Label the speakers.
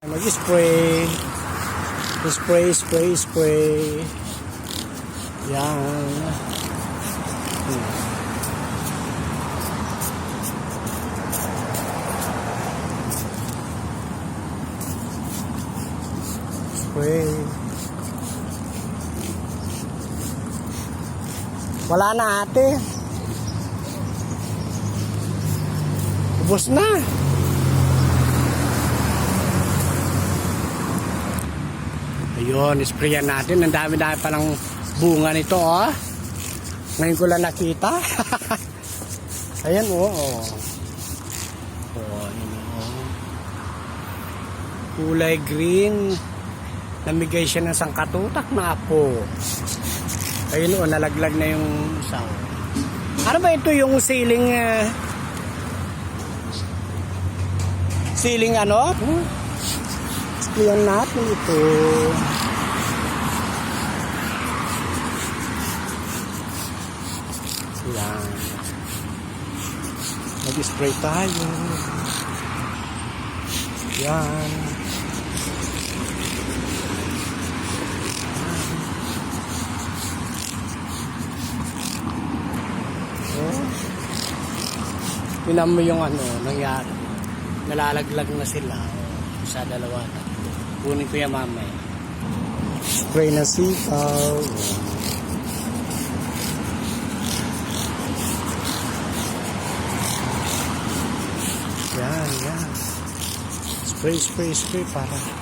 Speaker 1: Mag-spray. Spray. Yan. Spray. Wala na ate. Ubos na. Ayun, sprayan natin. Ang dami-dami palang bunga nito, oh. Ngayon ko lang nakita. Ayan, oh. Oh, yun, oh. Kulay green. Namigay siya ng sangkatutak na apo. Ayun, oh, nalaglag na yung isa. Ano ba ito yung ceiling ano? Sprayan natin ito. Yan. Mag-spray tayo. Yan. Oh. Tinan mo yung ano, nangyari. Nalalaglag na sila. Sa dalawa na. Kunin ko yan mamaya. Spray na sikaw. Yan. Spray para